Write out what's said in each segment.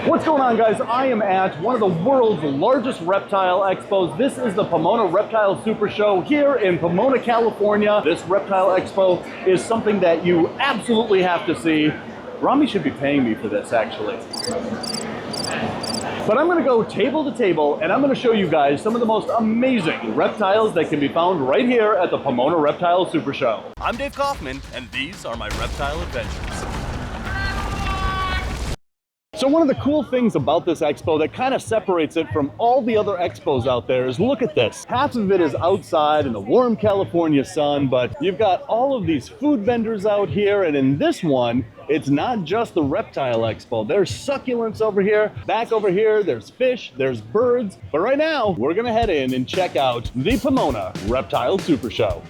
What's going on, guys? I am at one of the world's largest reptile expos. This is the Pomona Reptile Super Show here in Pomona, California. This reptile expo is something that you absolutely have to see. Rami should be paying me for this, actually. But I'm gonna go table to table and I'm gonna show you guys some of the most amazing reptiles that can be found right here at the Pomona Reptile Super Show. I'm Dave Kaufman and these are my Reptile Adventures. So one of the cool things about this expo that kind of separates it from all the other expos out there is look at this. Half of it is outside in the warm California sun, but you've got all of these food vendors out here, and in this one, it's not just the reptile expo. There's succulents over here. Back over here, there's fish, there's birds. But right now, we're gonna head in and check out the Pomona Reptile Super Show.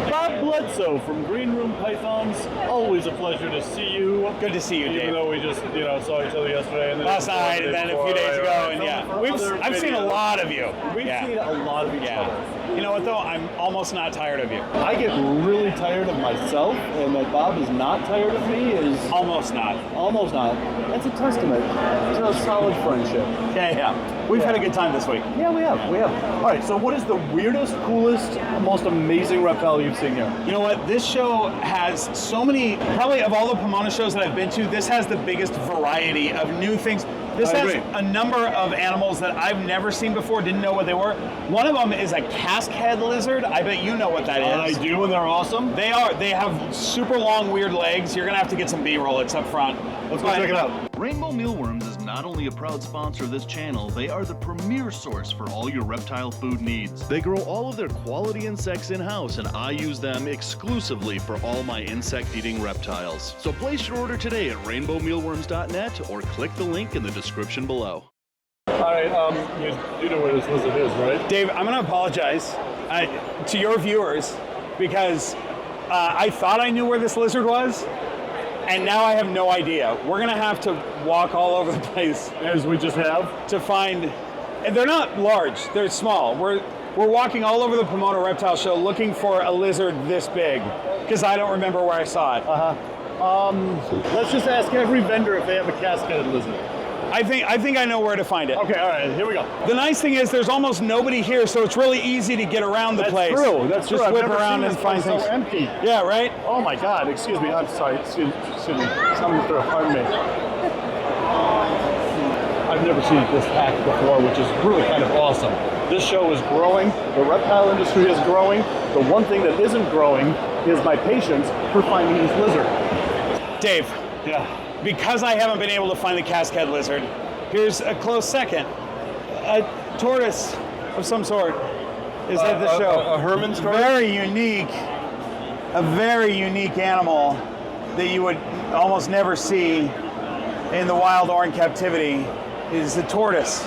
Bob Bledsoe from Green Room Pythons. Always a pleasure to see you. Good to see you, Dave. Even though we just, saw each other yesterday and then last night, and then a few days ago, and yeah, I've seen a lot of you. We've seen a lot of each other. You know what though? I'm almost not tired of you. I get really tired of myself, and that Bob is not tired of me is almost not. Almost not. That's a testament to a solid friendship. Yeah. We've had a good time this week. Yeah, we have. All right, so what is the weirdest, coolest, most amazing reptile you've seen here? You know what? This show has so many, probably of all the Pomona shows that I've been to, this has the biggest variety of new things. This has a number of animals that I've never seen before, didn't know what they were. One of them is a cascade lizard. I bet you know what that is. I do, and they're awesome. They are. They have super long, weird legs. You're going to have to get some B-roll. It's up front. Let's go check it out. Rainbow Mealworms is not only a proud sponsor of this channel, they are the premier source for all your reptile food needs. They grow all of their quality insects in-house, and I use them exclusively for all my insect-eating reptiles. So place your order today at rainbowmealworms.net or click the link in the description below. All right, you know where this lizard is, right? Dave, I'm going to apologize to your viewers because I thought I knew where this lizard was, and now I have no idea. We're going to have to walk all over the place. As we just have. To find, and they're not large, they're small. We're walking all over the Pomona Reptile Show looking for a lizard this big, because I don't remember where I saw it. Let's just ask every vendor if they have a cascaded lizard. I think I know where to find it. Okay, all right, here we go. The nice thing is there's almost nobody here, so it's really easy to get around the place. That's true. Just whip around and find things. So empty. Yeah, right? Oh my God, excuse me, I'm sorry, excuse me. Something through, pardon me. I've never seen it this packed before, which is really kind of awesome. This show is growing, the reptile industry is growing. The one thing that isn't growing is my patience for finding this lizard. Dave. Yeah. Because I haven't been able to find the cascade lizard, here's a close second. A tortoise of some sort is at the show. A Herman's tortoise? A very unique animal that you would almost never see in the wild or in captivity is the tortoise.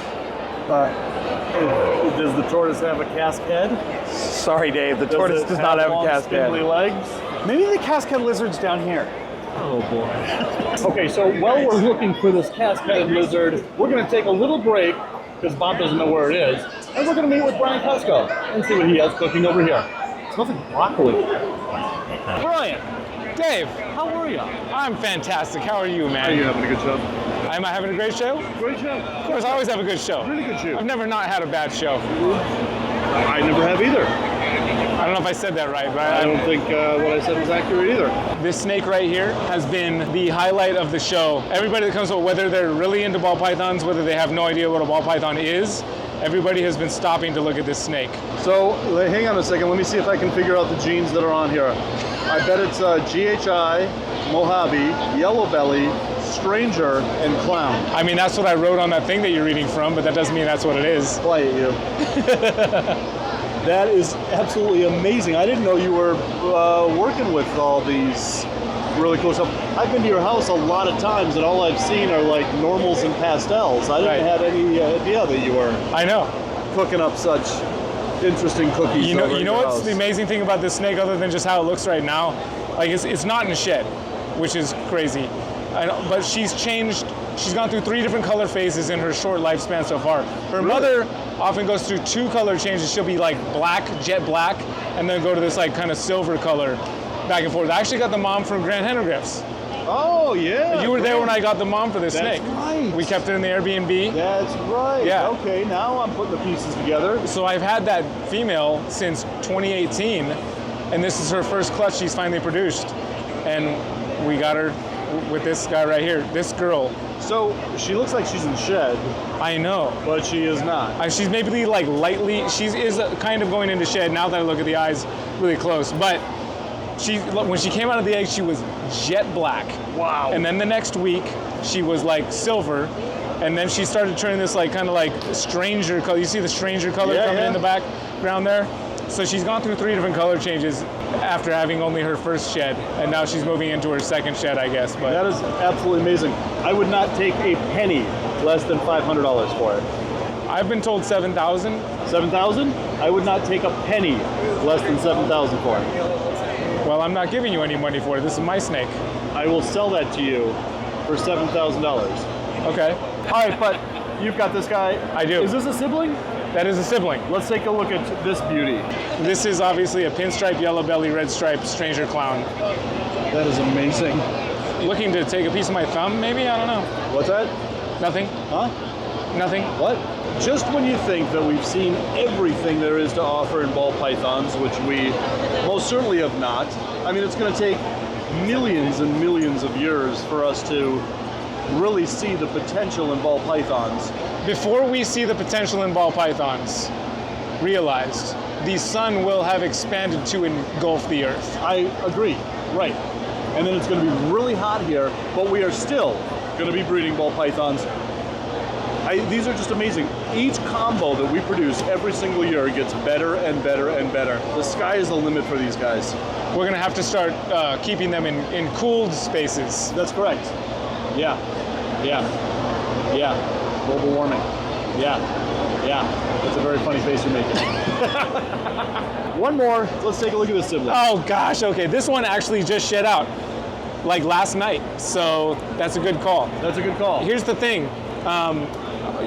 Does the tortoise have a cascade? Sorry, Dave, the tortoise does not have a cascade. Spindly legs? Maybe the cascade lizard's down here. Oh boy. Okay, so while we're looking for this cascade lizard, we're going to take a little break, because Bob doesn't know where it is, and we're going to meet with Brian Cusco and see what he has cooking over here. It smells like broccoli. Brian, Dave, how are you? I'm fantastic. How are you, man? Are you having a good show? Am I having a great show? Great show. Of course, I always have a good show. Really good show. I've never not had a bad show. I never have either. I don't know if I said that right, but I don't think what I said was accurate either. This snake right here has been the highlight of the show. Everybody that comes, whether they're really into ball pythons, whether they have no idea what a ball python is, everybody has been stopping to look at this snake. So, hang on a second. Let me see if I can figure out the genes that are on here. I bet it's GHI, Mojave, Yellow Belly, Stranger, and Clown. I mean, that's what I wrote on that thing that you're reading from, but that doesn't mean that's what it is. Quiet you. That is absolutely amazing. I didn't know you were working with all these Really cool stuff. I've been to your house a lot of times, and all I've seen are like normals and pastels. I didn't have any idea that you were I know. cooking up such interesting cookies. You know what's the amazing thing about this snake, other than just how it looks right now? Like it's not in a shed, which is crazy. But she's changed. She's gone through 3 different color phases in her short lifespan so far. Her mother often goes through 2 color changes. She'll be like black, jet black, and then go to this like kind of silver color, back and forth. I actually got the mom from Grand Henogriffs. Oh, yeah. You were there when I got the mom for this snake. That's right. We kept it in the Airbnb. That's right. Yeah. Okay, now I'm putting the pieces together. So I've had that female since 2018, and this is her first clutch she's finally produced. And we got her with this guy right here, this girl. So she looks like she's in the shed, I know. but she is not. She's maybe like lightly, she is kind of going into shed now that I look at the eyes really close. But when she came out of the egg, she was jet black. Wow. And then the next week, she was like silver. And then she started turning this like kind of like stranger color. You see the stranger color coming in the background there? So she's gone through 3 different color changes after having only her first shed. And now she's moving into her second shed, I guess. But That is absolutely amazing. I would not take a penny less than $500 for it. I've been told 7,000. 7,000? I would not take a penny less than 7,000 for it. Well, I'm not giving you any money for it. This is my snake. I will sell that to you for $7,000. Okay. All right, but you've got this guy. I do. Is this a sibling? That is a sibling. Let's take a look at this beauty. This is obviously a pinstripe, yellow belly, red stripe, stranger clown. That is amazing. Looking to take a piece of my thumb, maybe? I don't know. What's that? Nothing. Huh? Nothing. What? Just when you think that we've seen everything there is to offer in ball pythons, which we most certainly have not. I mean, it's going to take millions and millions of years for us to really see the potential in ball pythons. Before we see the potential in ball pythons realized, the sun will have expanded to engulf the earth. I agree. Right. And then it's going to be really hot here, but we are still going to be breeding ball pythons. These are just amazing. Each combo that we produce every single year gets better and better and better. The sky is the limit for these guys. We're going to have to start keeping them in cooled spaces. That's correct. Yeah. Global warming. Yeah. That's a very funny face you're making. One more. Let's take a look at this sibling. Oh gosh, okay. This one actually just shed out like last night. So that's a good call. That's a good call. Here's the thing.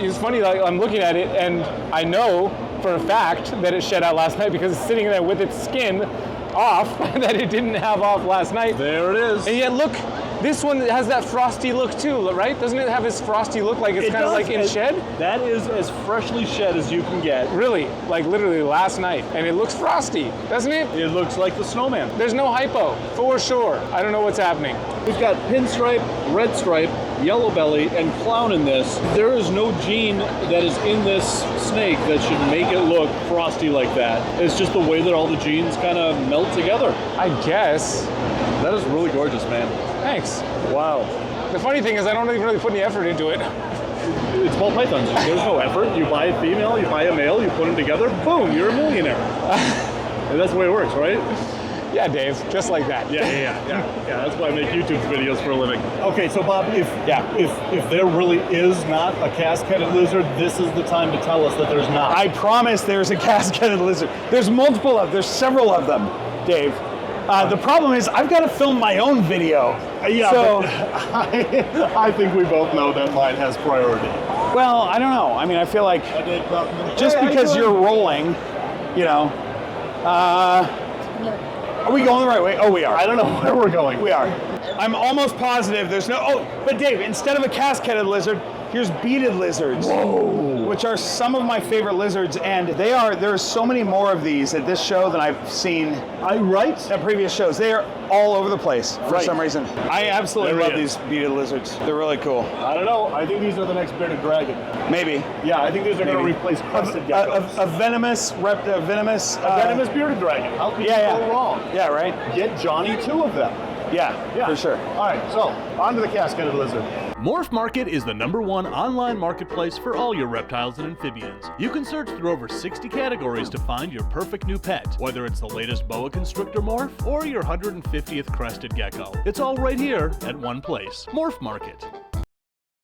It's funny, like, I'm looking at it and I know for a fact that it shed out last night because it's sitting there with its skin off that it didn't have off last night. There it is. And yet look, this one has that frosty look too, right? Doesn't it have this frosty look like it's kind of like in shed? That is as freshly shed as you can get. Really, like literally last night. And it looks frosty, doesn't it? It looks like the snowman. There's no hypo, for sure. I don't know what's happening. We've got pinstripe, red stripe, yellow belly, and clown in this. There is no gene that is in this snake that should make it look frosty like that. It's just the way that all the genes kind of melt together. I guess. That is really gorgeous, man. Thanks. Wow. The funny thing is I don't even really put any effort into it. It's ball pythons. There's no effort. You buy a female, you buy a male, you put them together, boom, you're a millionaire. And that's the way it works, right? Yeah, Dave, just like that. Yeah. That's why I make YouTube videos for a living. Okay, so Bob, if there really is not a cascaded lizard, this is the time to tell us that there's not. I promise there's a cascaded lizard. There's several of them, Dave. The problem is I've got to film my own video. Yeah, so but I think we both know that mine has priority. well, I don't know. I mean, I feel like just because you're rolling, you know. Are we going the right way? Oh, we are. I don't know where we're going. We are. I'm almost positive there's no. Oh, but Dave, instead of a cascaded lizard, here's beaded lizards. Whoa. Which are some of my favorite lizards, and there are so many more of these at this show than I've seen at previous shows. They are all over the place for some reason. I absolutely love these beaded lizards. They're really cool. I don't know. I think these are the next bearded dragon. Maybe. Yeah, I think these are going to replace crested geckos. A venomous bearded dragon. How could you go wrong? Yeah, right? Get Johnny 2 of them. Yeah, for sure. All right, so on to the cascaded lizard. Morph Market is the #1 online marketplace for all your reptiles and amphibians. You can search through over 60 categories to find your perfect new pet, whether it's the latest boa constrictor morph or your 150th crested gecko. It's all right here at one place. Morph Market.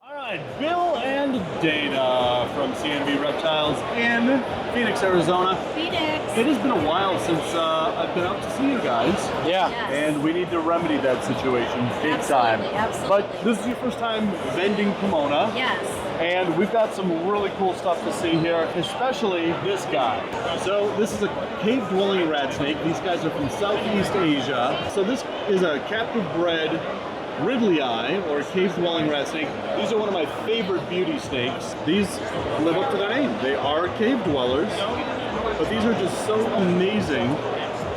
All right, Bill and Dana from CNB Reptiles in Phoenix, Arizona. Phoenix. It has been a while since I've been out to see you guys. Yeah. Yes. And we need to remedy that situation big time. Absolutely. But this is your first time vending Pomona. Yes. And we've got some really cool stuff to see here, especially this guy. So this is a cave-dwelling rat snake. These guys are from Southeast Asia. So this is a captive bred Ridley eye, or cave-dwelling rat snake. These are one of my favorite beauty snakes. These live up to their name. They are cave dwellers, but these are just so amazing.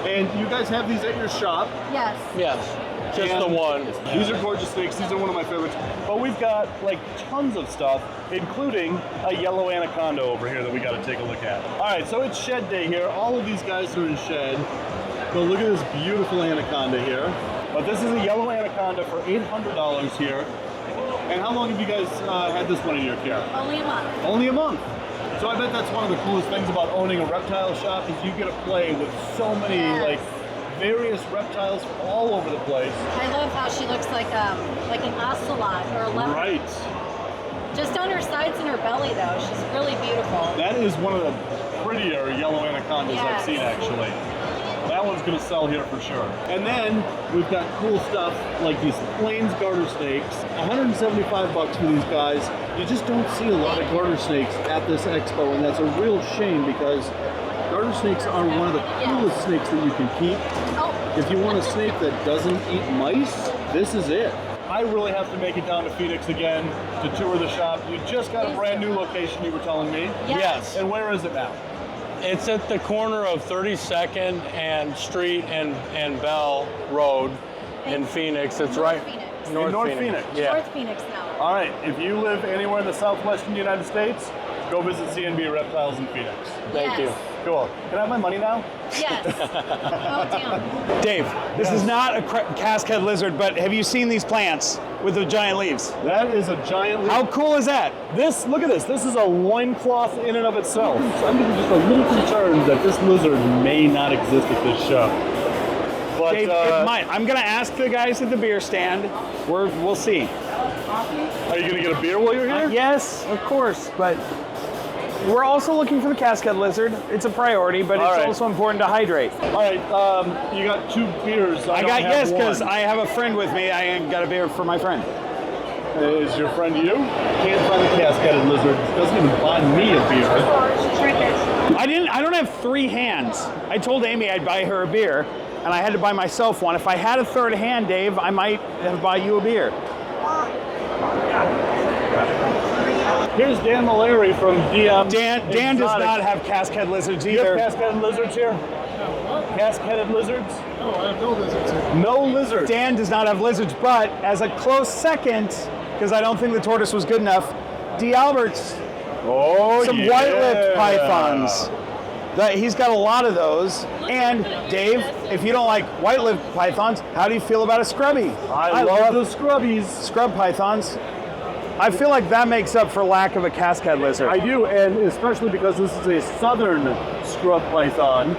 And you guys have these at your shop. Yes. Yes. Just And the one. These are gorgeous snakes. These are one of my favorites. But we've got like tons of stuff, including a yellow anaconda over here that we got to take a look at. All right, so it's shed day here. All of these guys are in shed. So look at this beautiful anaconda here. But this is a yellow anaconda for $800 here. And how long have you guys had this one in your care? Only a month. Only a month. So I bet that's one of the coolest things about owning a reptile shop is you get to play with so many like various reptiles from all over the place. I love how she looks like an ocelot or a leopard. Right. Just on her sides and her belly though, she's really beautiful. That is one of the prettier yellow anacondas I've Yes. seen actually. That one's gonna sell here for sure. And then we've got cool stuff like these plains garter snakes. 175 bucks for these guys. You just don't see a lot of garter snakes at this expo, and that's a real shame because garter snakes are one of the coolest snakes that you can keep. Oh. If you want a snake that doesn't eat mice, this is it. I really have to make it down to Phoenix again to tour the shop. You just got a brand new location, you were telling me. Yes. And where is it now? It's at the corner of 32nd and Street and Bell Road in Phoenix. It's right Phoenix. North Phoenix. Yeah. North Phoenix now. All right, if you live anywhere in the southwestern United States, go visit CNB Reptiles in Phoenix. Thank you. Cool. Can I have my money now? Yes. Oh, damn. Dave, this is not a cascade lizard, but have you seen these plants with the giant leaves? That is a giant leaf. How cool is that? This, look at this. This is a loincloth in and of itself. I'm just a little concerned that this lizard may not exist at this show. But Dave, it might. I'm going to ask the guys at the beer stand. We'll see. are you going to get a beer while you're here? Yes, of course, but we're also looking for the cascade lizard. It's a priority, but All it's right. also important to hydrate. All right, you got 2 beers. I got, yes, because one. I have a friend with me. I got a beer for my friend. Is your friend you? Can't find the cascaded lizard. Doesn't even buy me a beer. I don't have 3 hands. I told Amy I'd buy her a beer, and I had to buy myself one. If I had a third hand, Dave, I might have buy you a beer. Here's Dan Malary from DM. Dan does Exotics. not have cascade lizards Do you have either. cascaded lizards here? Cascaded lizards? No, I have no lizards here. No lizards. Dan does not have lizards, but as a close second, because I don't think the tortoise was good enough, D. Albert's Oh, some yeah. white-lipped pythons. He's got a lot of those. And Dave, if you don't like white-lipped pythons, how do you feel about a scrubby? I love the scrubbies. Scrub pythons. I feel like that makes up for lack of a cascade lizard. I do, and especially because this is a southern scrub python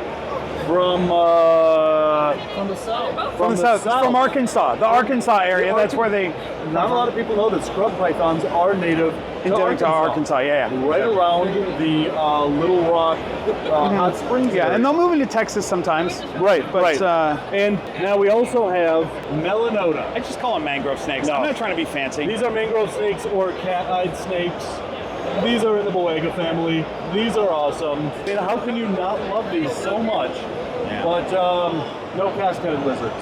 from From the south. from the south, from Arkansas, the Arkansas area. That's where they Not a lot of people know that scrub pythons are native endemic to Arkansas. Yeah, yeah. Right around the Little Rock hot springs. Yeah, area. and they'll move into Texas sometimes. Right, But right. And now we also have melanota. I just call them mangrove snakes. No. I'm not trying to be fancy. These are mangrove snakes or cat-eyed snakes. These are in the Boega family. These are awesome. And how can you not love these so much? But no cascaded lizards.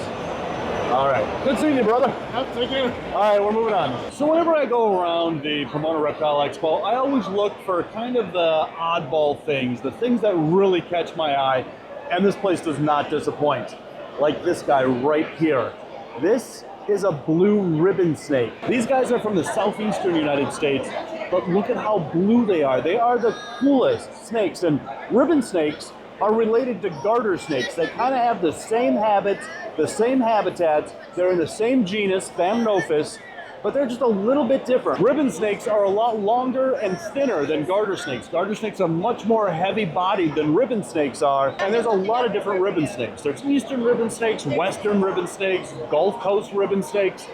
All right. Good seeing you, brother. Yep, take care. All right, we're moving on. So whenever I go around the Pomona Reptile Expo, I always look for kind of the oddball things, the things that really catch my eye, and this place does not disappoint. Like this guy right here. This is a blue ribbon snake. These guys are from the southeastern United States, but look at how blue they are. They are the coolest snakes, and ribbon snakes are related to garter snakes. They kind of have the same habits, the same habitats. They're in the same genus, Thamnophis, but they're just a little bit different. Ribbon snakes are a lot longer and thinner than garter snakes. Garter snakes are much more heavy-bodied than ribbon snakes are, and there's a lot of different ribbon snakes. There's eastern ribbon snakes, western ribbon snakes, Gulf Coast ribbon snakes,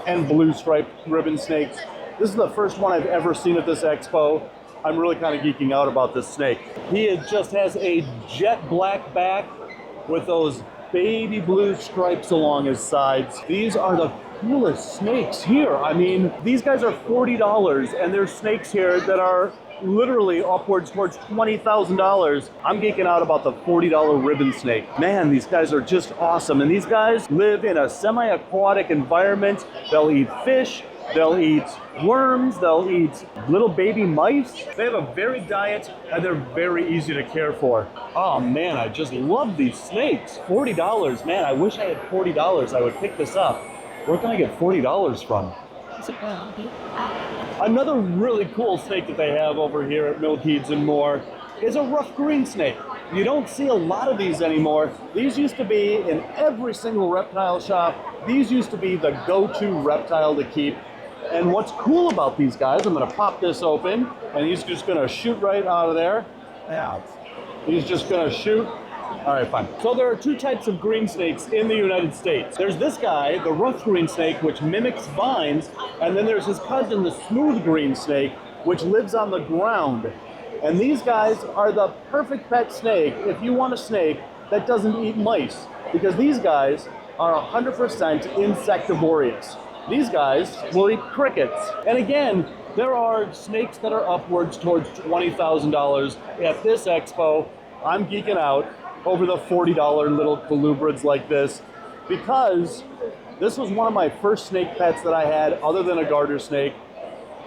and blue-striped ribbon snakes. This is the first one I've ever seen at this expo. I'm really kind of geeking out about this snake. He just has a jet black back with those baby blue stripes along his sides. These are the coolest snakes here. I mean, these guys are $40, and there's snakes here that are literally upwards towards $20,000. I'm geeking out about the $40 ribbon snake. Man, these guys are just awesome. And these guys live in a semi-aquatic environment. They'll eat fish, they'll eat worms, they'll eat little baby mice. They have a varied diet, and they're very easy to care for. Oh man, I just love these snakes. $40, man, I wish I had $40. I would pick this up. Where can I get $40 from? Another really cool snake that they have over here at Milkheeds and More is a rough green snake. You don't see a lot of these anymore. These used to be in every single reptile shop. These used to be the go-to reptile to keep. And what's cool about these guys, I'm gonna pop this open, and he's just gonna shoot right out of there. Yeah. He's just gonna shoot. All right, fine. So there are two types of green snakes in the United States. There's this guy, the rough green snake, which mimics vines, and then there's his cousin, the smooth green snake, which lives on the ground. And these guys are the perfect pet snake if you want a snake that doesn't eat mice, because these guys are 100% insectivorous. These guys will eat crickets. And again, there are snakes that are upwards towards $20,000 at this expo. I'm geeking out over the $40 little colubrids like this, because this was one of my first snake pets that I had other than a garter snake.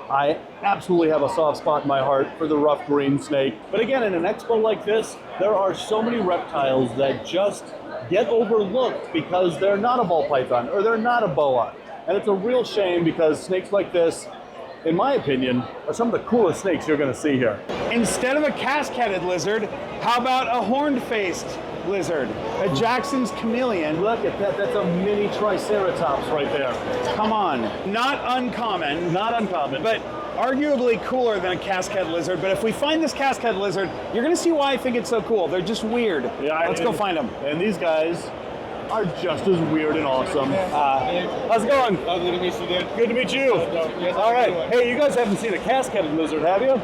I absolutely have a soft spot in my heart for the rough green snake. But again, in an expo like this, there are so many reptiles that just get overlooked because they're not a ball python or they're not a boa. And it's a real shame, because snakes like this, in my opinion, are some of the coolest snakes you're gonna see here. Instead of a casque-headed lizard, how about a horned-faced lizard? A Jackson's chameleon. Look at that, that's a mini triceratops right there. Come on. Not uncommon. Not uncommon. But arguably cooler than a casque-head lizard. But if we find this casque-head lizard, you're gonna see why I think it's so cool. They're just weird. Yeah, Let's go find them. And these guys are just as weird and awesome. How's it going? Good to meet you, dude. Good to meet you. Yes, All right. Hey, you guys haven't seen a casque-headed lizard, have you?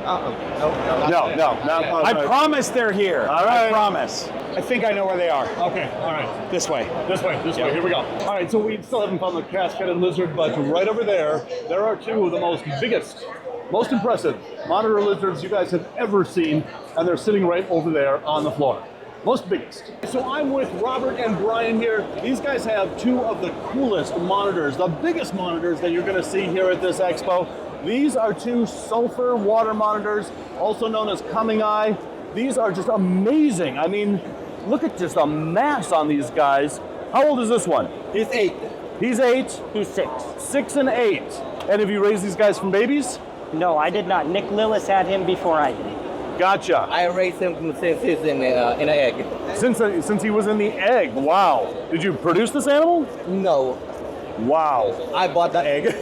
No. I promise they're here. All right. I promise. I think I know where they are. Okay, all right. This way. This way, here we go. All right, so we still haven't found the casque-headed lizard, but right over there are two of the biggest, most impressive monitor lizards you guys have ever seen, and they're sitting right over there on the floor. Most biggest. So I'm with Robert and Brian here. These guys have two of the coolest monitors, the biggest monitors that you're gonna see here at this expo. These are two sulfur water monitors, also known as coming eye. These are just amazing. I mean, look at just the mass on these guys. How old is this one? He's 8. He's 8. He's 6. 6 and 8. And have you raised these guys from babies? No, I did not. Nick Lillis had him before I did. Gotcha. I raised him since he's in an egg. Since he was in the egg. Wow. Did you produce this animal? No, Wow. I bought the egg.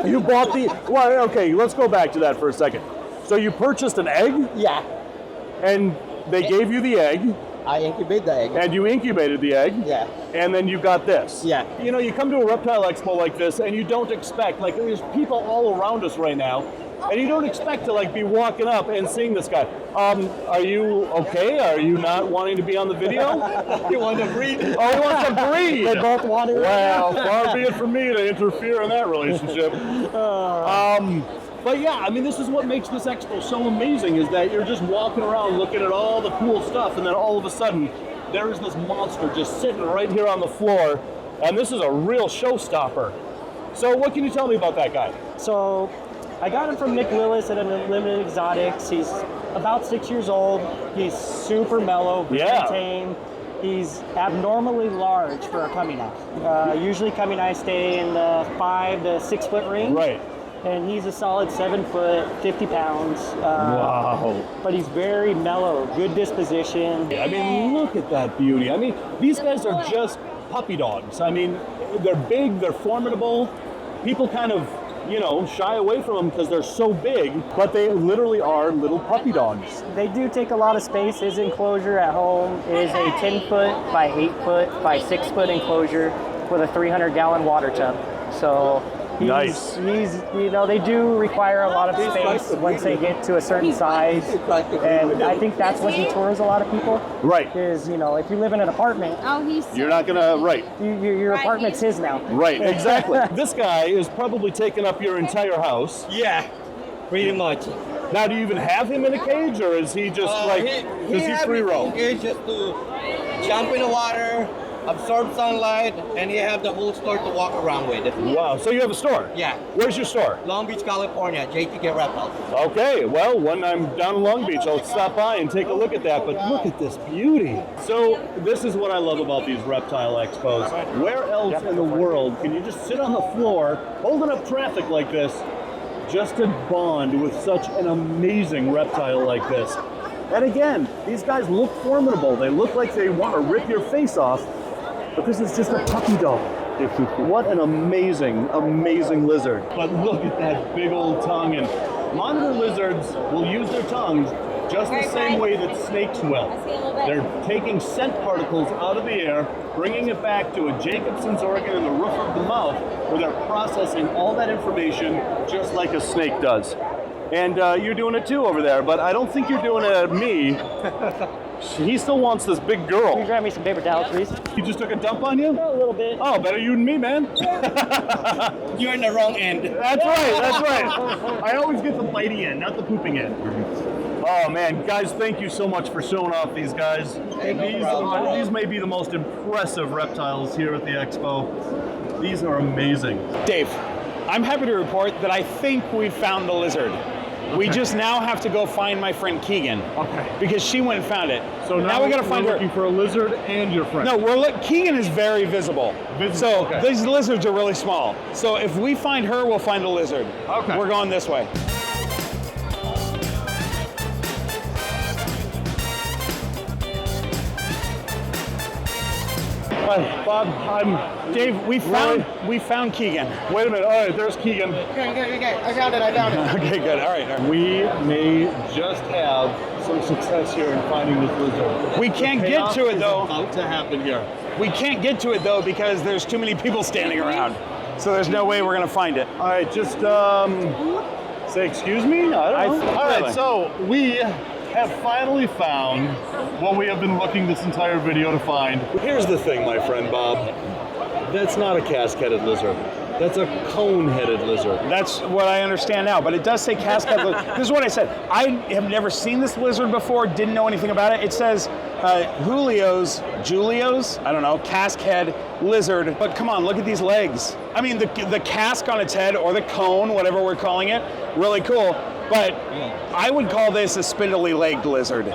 You bought the... Well, okay, let's go back to that for a second. So you purchased an egg, Yeah, and they gave you the egg, I incubated the egg. and you incubated the egg, Yeah, and then you got this. Yeah. You know, you come to a reptile expo like this, and you don't expect, like, there's people all around us right now, and you don't expect to, like, be walking up and seeing this guy. Are you okay? Are you not wanting to be on the video? you want to breed? Oh, he wants to breed. They both want to. Well, far be it from me to interfere in that relationship. But yeah, I mean, this is what makes this expo so amazing, is that you're just walking around looking at all the cool stuff, and then all of a sudden, there is this monster just sitting right here on the floor, and this is a real showstopper. So what can you tell me about that guy? So, I got him from Nick Lillis at Unlimited Exotics. He's about 6 years old. He's super mellow, very Yeah. tame. He's abnormally large for a coming eye. Usually coming eyes stay in the 5 to 6 foot range. Right. and he's a solid 7 foot, 50 pounds. Wow. But he's very mellow, good disposition. I mean, look at that beauty. I mean, these guys are just puppy dogs. I mean, they're big, they're formidable. People kind of, you know, shy away from them because they're so big, but they literally are little puppy dogs. They do take a lot of space. His enclosure at home is a 10 foot by 8 foot by 6 foot enclosure with a 300-gallon water tub. So Nice. he's, you know, they do require a lot of space once they get to a certain size. And I think that's what deters a lot of people. Right. Is, you know, if you live in an apartment, You're not gonna, right. your apartment's his now. Right, exactly. This guy is probably taking up your entire house. Yeah, pretty much. Now, do you even have him in a cage, or is he just like, does he free roam? Okay, just to jump in the water, absorb sunlight, and you have the whole store to walk around with. Wow, so you have a store? Yeah. Where's your store? Long Beach, California, JTK Reptiles. Okay, well, when I'm down in Long Beach, I'll stop by and take a look at that, but look at this beauty. So, this is what I love about these reptile expos. Where else in the world can you just sit on the floor, holding up traffic like this, just to bond with such an amazing reptile like this? And again, these guys look formidable. They look like they want to rip your face off, because it's just a puppy dog. What an amazing, amazing lizard. But look at that big old tongue. And monitor lizards will use their tongues just the same way that snakes will. They're taking scent particles out of the air, bringing it back to a Jacobson's organ in the roof of the mouth, where they're processing all that information just like a snake does. And you're doing it too over there, but I don't think you're doing it at me. He still wants this big girl. Can you grab me some paper towels, please? He just took a dump on you? A little bit. Oh, better you than me, man. You're in the wrong end. That's right, that's right. I always get the bitey end, not the pooping end. Oh man, guys, thank you so much for showing off these guys. These may be the most impressive reptiles here at the expo. These are amazing. Dave, I'm happy to report that I think we found the lizard. We just now have to go find my friend Keegan. Okay. Because she went and found it. So now we gotta find we're her. looking for a lizard and your friend. No, Keegan is very visible. So okay. these lizards are really small. So if we find her, we'll find the lizard. Okay. We're going this way. Hi, Bob, Dave, we found Keegan. Wait a minute. All right, there's Keegan. Okay. I found it. Okay, good. All right. We may just have some success here in finding this lizard. We can't get to it though. About to happen here. We can't get to it though because there's too many people standing around. So there's no way we're gonna find it. All right, just say excuse me. I don't know. All right, so we have finally found what we have been looking this entire video to find. Here's the thing, my friend Bob. That's not a casque-headed lizard. That's a cone-headed lizard. That's what I understand now, but it does say casque-head lizard. This is what I said. I have never seen this lizard before, didn't know anything about it. It says Julio's, I don't know, casque-head lizard. But come on, look at these legs. I mean, the casque on its head, or the cone, whatever we're calling it, really cool. But I would call this a spindly-legged lizard.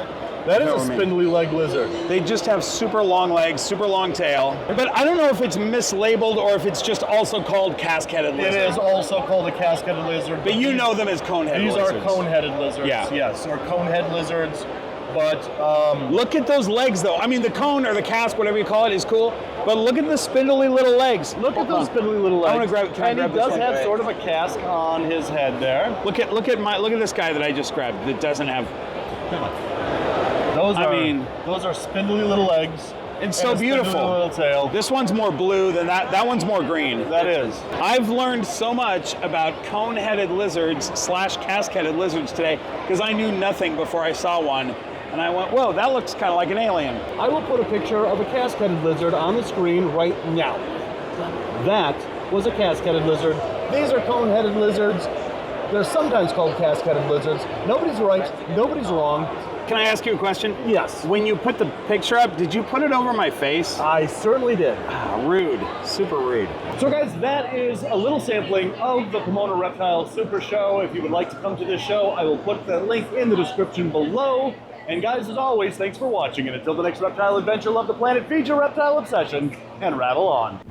That is a spindly-legged lizard. They just have super long legs, super long tail. But I don't know if it's mislabeled or if it's just also called casque-headed lizard. It is also called a casque-headed lizard. But you know them as cone-headed lizards. These are cone-headed lizards. Yeah. Yes, or cone-head lizards. But look at those legs, though. I mean, the cone or the casque, whatever you call it, is cool. But look at the spindly little legs. Look at those spindly little legs. I want to grab. Can I grab this one? he does have sort of a casque on his head there. Look at this guy that I just grabbed that doesn't have. Those are spindly little legs. It's so beautiful. Spindly little tail. This one's more blue than that. That one's more green. That is. I've learned so much about cone-headed lizards / casque-headed lizards today because I knew nothing before I saw one. And I went, whoa, that looks kind of like an alien. I will put a picture of a casque-headed lizard on the screen right now. That was a casque-headed lizard. These are cone-headed lizards. They're sometimes called casque-headed lizards. Nobody's right, nobody's wrong. Can I ask you a question? Yes. When you put the picture up, did you put it over my face? I certainly did. Rude. Super rude. So guys, that is a little sampling of the Pomona Reptile Super Show. If you would like to come to this show, I will put the link in the description below. And guys, as always, thanks for watching. And until the next reptile adventure, love the planet, feed your reptile obsession, and rattle on.